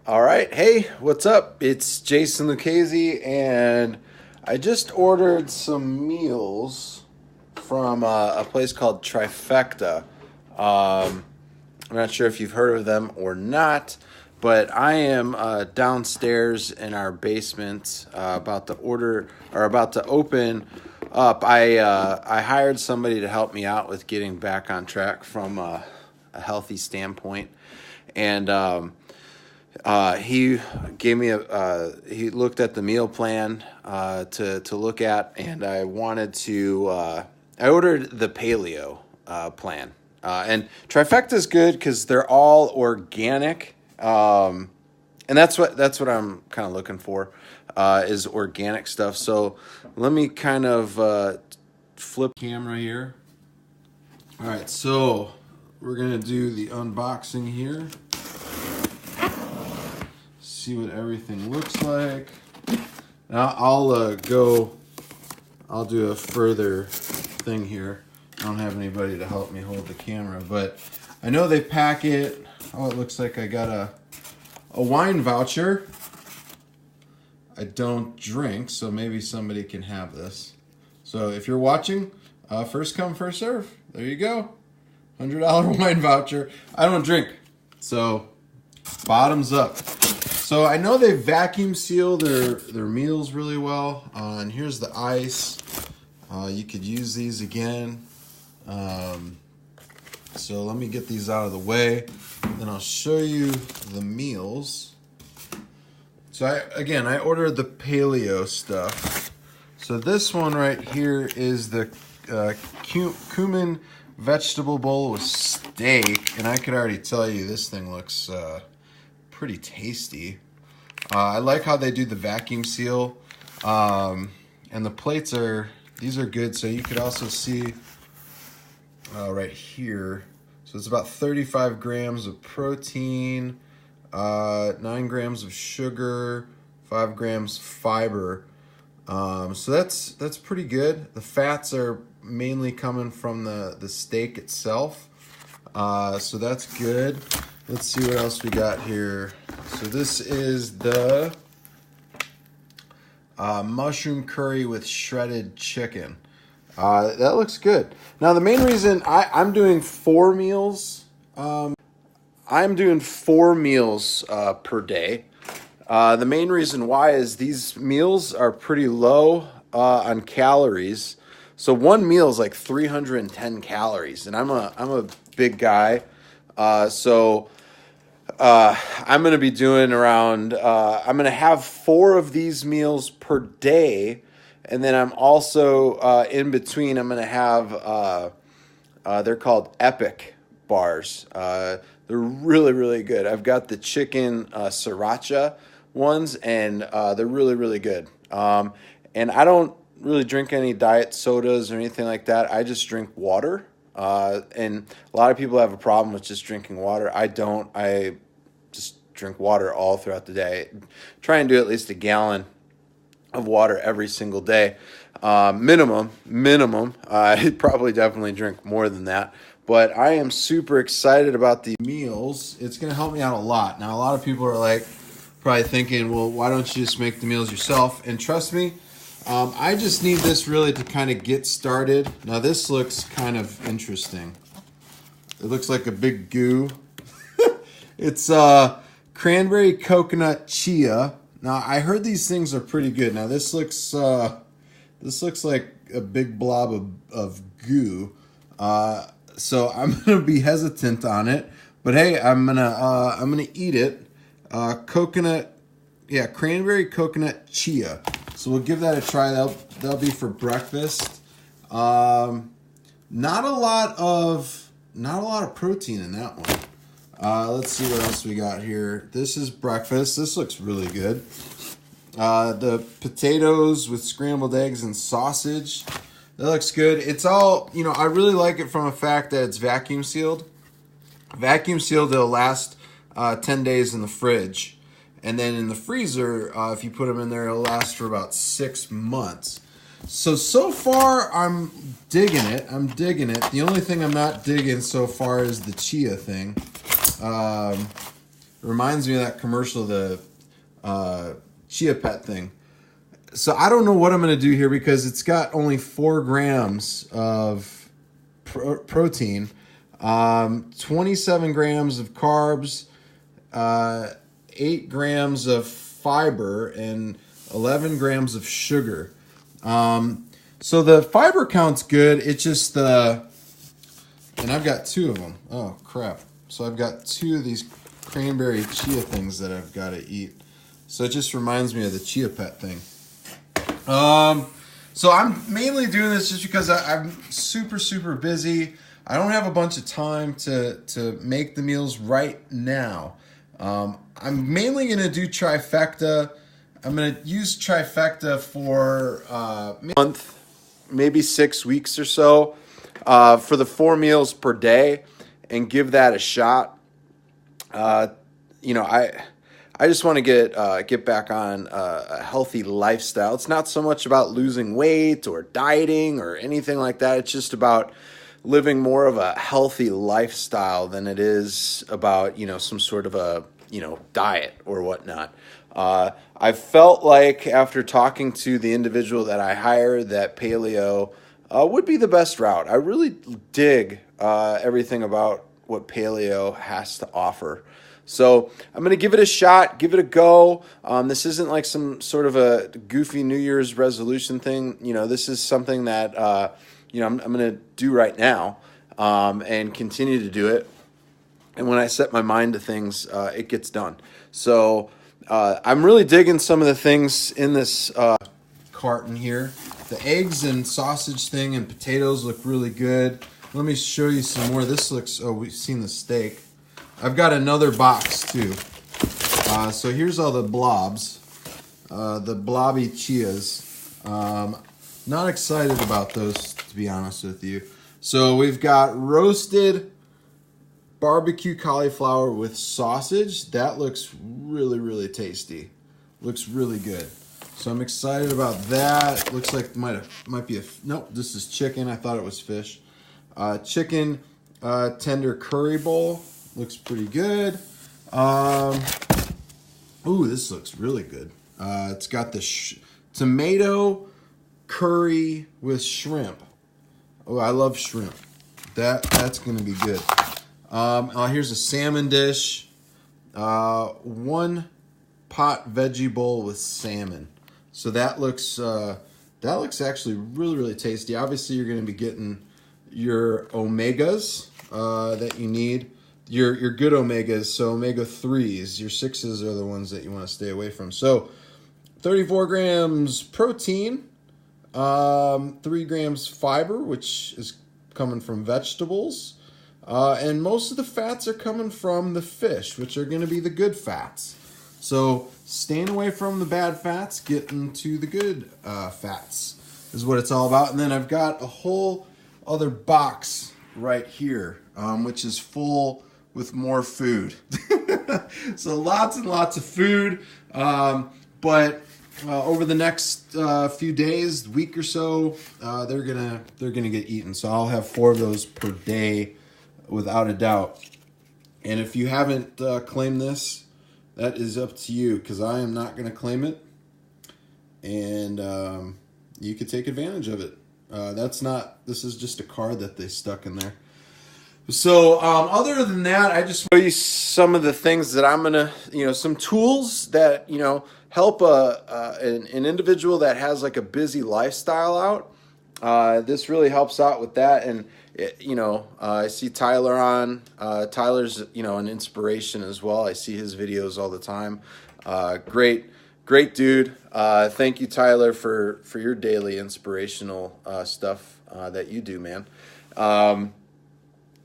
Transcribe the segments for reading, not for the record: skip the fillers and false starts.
All right. Hey, what's up? It's Jason Lucchese, and I just ordered some meals from a place called Trifecta. I'm not sure if you've heard of them or not, but I am downstairs in our basement about to order or about to open up. I hired somebody to help me out with getting back on track from a healthy standpoint, and he gave me he looked at the meal plan to look at, and I wanted to I ordered the paleo plan. And Trifecta is good because they're all organic, and that's what I'm kind of looking for is organic stuff. So let me kind of flip camera here. All right, so we're gonna do the unboxing here. See what everything looks like. Now I'll do a further thing here. I don't have anybody to help me hold the camera, but I know they pack it. Oh, it looks like I got a wine voucher. I don't drink, so maybe somebody can have this. So if you're watching, first come, first serve. There you go. $100 wine voucher. I don't drink, so bottoms up. So I know they vacuum seal their meals really well. And here's the ice. You could use these again. So let me get these out of the way. Then I'll show you the meals. So I ordered the paleo stuff. So this one right here is the cumin vegetable bowl with steak. And I could already tell you this thing looks pretty tasty. I like how they do the vacuum seal, and the plates these are good. So you could also see right here. So it's about 35 grams of protein, 9 grams of sugar, 5 grams fiber. So that's pretty good. The fats are mainly coming from the steak itself. So that's good. Let's see what else we got here. So this is the mushroom curry with shredded chicken. That looks good. Now the main reason I'm doing 4 meals. I'm doing 4 meals per day. The main reason why is these meals are pretty low on calories. So one meal is like 310 calories, and I'm a big guy. So I'm going to be doing around, I'm going to have 4 of these meals per day. And then I'm also, in between, I'm going to have, they're called Epic bars. They're really, really good. I've got the chicken sriracha ones, and they're really, really good. And I don't really drink any diet sodas or anything like that. I just drink water. And a lot of people have a problem with just drinking water. I don't. I just drink water all throughout the day. Try and do at least a gallon of water every single day. Minimum. I'd probably definitely drink more than that. But I am super excited about the meals. It's going to help me out a lot. Now, a lot of people are like probably thinking, well, why don't you just make the meals yourself? And trust me, I just need this really to kind of get started. Now this looks kind of interesting. It looks like a big goo. It's cranberry coconut chia. Now I heard these things are pretty good. Now this looks like a big blob of goo. So I'm gonna be hesitant on it. But hey, I'm gonna eat it. Cranberry coconut chia. So we'll give that a try. That'll be for breakfast. Not a lot of protein in that one. Let's see what else we got here. This is breakfast. This looks really good. The potatoes with scrambled eggs and sausage. That looks good. It's all, I really like it from the fact that it's vacuum sealed. Vacuum sealed, it'll last 10 days in the fridge. And then in the freezer, if you put them in there, it'll last for about 6 months. So far, I'm digging it. The only thing I'm not digging so far is the chia thing. Reminds me of that commercial, the Chia Pet thing. So I don't know what I'm going to do here because it's got only 4 grams of protein, 27 grams of carbs, 8 grams of fiber, and 11 grams of sugar. So the fiber count's good. It's just and I've got 2 of them. Oh, crap. So I've got 2 of these cranberry chia things that I've got to eat. So it just reminds me of the Chia Pet thing. So I'm mainly doing this just because I'm super, super busy. I don't have a bunch of time to make the meals right now. I'm mainly going to do Trifecta. I'm going to use Trifecta for a month, maybe 6 weeks or so, for the 4 meals per day, and give that a shot. I just want to get back on a healthy lifestyle. It's not so much about losing weight or dieting or anything like that. It's just about living more of a healthy lifestyle than it is about, some sort of a, diet or whatnot. I felt like after talking to the individual that I hired that paleo would be the best route. I really dig everything about what paleo has to offer. So I'm going to give it a shot, give it a go. This isn't like some sort of a goofy New Year's resolution thing. This is something that, I'm going to do right now and continue to do it. And when I set my mind to things, it gets done. So I'm really digging some of the things in this carton here. The eggs and sausage thing and potatoes look really good. Let me show you some more. This looks, we've seen the steak. I've got another box too. So here's all the blobs, the blobby chias. Not excited about those, to be honest with you. So we've got roasted barbecue cauliflower with sausage. That looks really, really tasty. Looks really good. So I'm excited about that. Looks like might be nope, this is chicken. I thought it was fish. Chicken tender curry bowl. Looks pretty good. Ooh, this looks really good. It's got the tomato curry with shrimp. Oh, I love shrimp. That's gonna be good. Here's a salmon dish. 1 pot veggie bowl with salmon. So that looks actually really, really tasty. Obviously, you're gonna be getting your omegas that you need. Your good omegas, so omega-3s. Your 6s are the ones that you want to stay away from. So 34 grams protein, 3 grams fiber, which is coming from vegetables, and most of the fats are coming from the fish, which are going to be the good fats. So staying away from the bad fats, getting to the good fats is what it's all about. And then I've got a whole other box right here, which is full with more food. So lots and lots of food. But over the next few days, week or so, they're gonna get eaten. So I'll have 4 of those per day, without a doubt. And if you haven't claimed this, that is up to you, because I am not gonna claim it. And you could take advantage of it. This is just a card that they stuck in there. So other than that, I just show you some of the things that I'm gonna, some tools that help an individual that has like a busy lifestyle out. This really helps out with that, and I see Tyler on. Tyler's an inspiration as well. I see his videos all the time. Great dude. Thank you, Tyler, for your daily inspirational stuff that you do, man.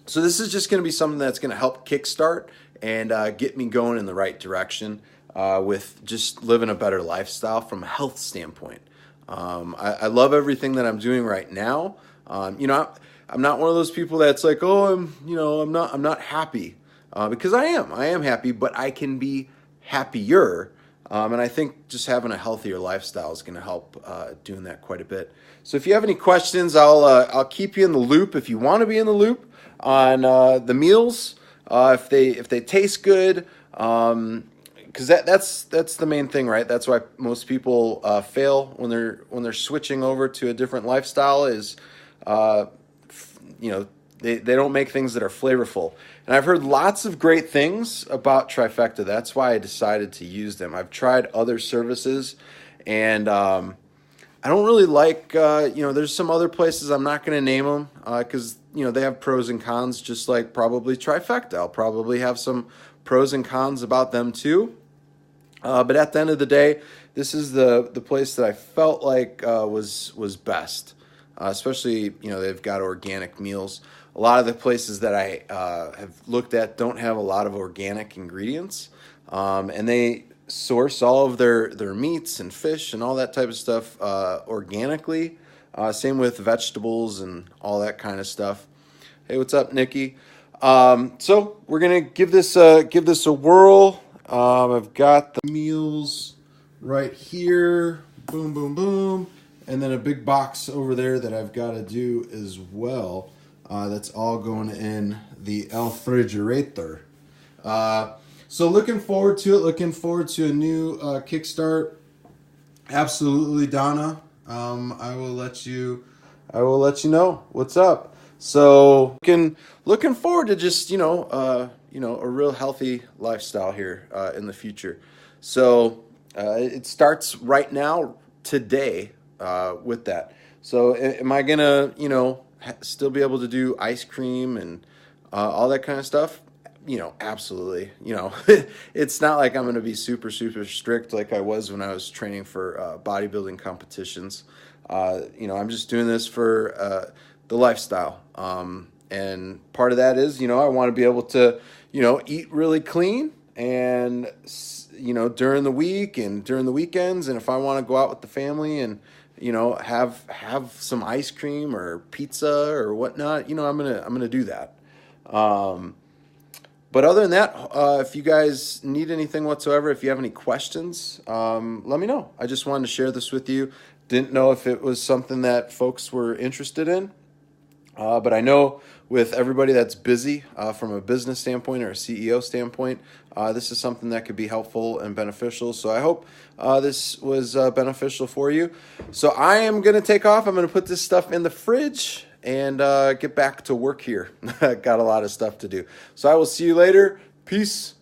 So this is just going to be something that's going to help kickstart and get me going in the right direction with just living a better lifestyle from a health standpoint. I love everything that I'm doing right now. I'm not one of those people that's like, oh, I'm not happy, because I am happy, but I can be happier. And I think just having a healthier lifestyle is going to help doing that quite a bit. So if you have any questions, I'll keep you in the loop if you want to be in the loop on the meals, if they taste good, Because that's the main thing, right? That's why most people fail when they're switching over to a different lifestyle. Is uh, you know they don't make things that are flavorful. And I've heard lots of great things about Trifecta. That's why I decided to use them. I've tried other services, and I don't really like, there's some other places, I'm not going to name them because, they have pros and cons, just like probably Trifecta. I'll probably have some pros and cons about them too. But at the end of the day, this is the place that I felt like was best. Especially, they've got organic meals. A lot of the places that I have looked at don't have a lot of organic ingredients, and they source all of their meats and fish and all that type of stuff organically. Same with vegetables and all that kind of stuff. Hey, what's up, Nikki? So we're gonna give this a whirl. I've got the meals right here. Boom, boom, boom. And then a big box over there that I've got to do as well. That's all going in the refrigerator. So looking forward to it. Looking forward to a new kickstart. Absolutely, Donna. I will let you know what's up. So looking forward to just a real healthy lifestyle here in the future. So it starts right now today with that. So am I gonna still be able to do ice cream and all that kind of stuff? Absolutely. It's not like I'm going to be super, super strict like I was when I was training for bodybuilding competitions. I'm just doing this for the lifestyle. And part of that is, I want to be able to, eat really clean and, during the week and during the weekends. And if I want to go out with the family and, have some ice cream or pizza or whatnot, I'm gonna do that. But other than that, if you guys need anything whatsoever, if you have any questions, let me know. I just wanted to share this with you. Didn't know if it was something that folks were interested in. But I know with everybody that's busy from a business standpoint or a CEO standpoint, this is something that could be helpful and beneficial. So I hope this was beneficial for you. So I am going to take off. I'm going to put this stuff in the fridge and get back to work here. Got a lot of stuff to do. So I will see you later. Peace.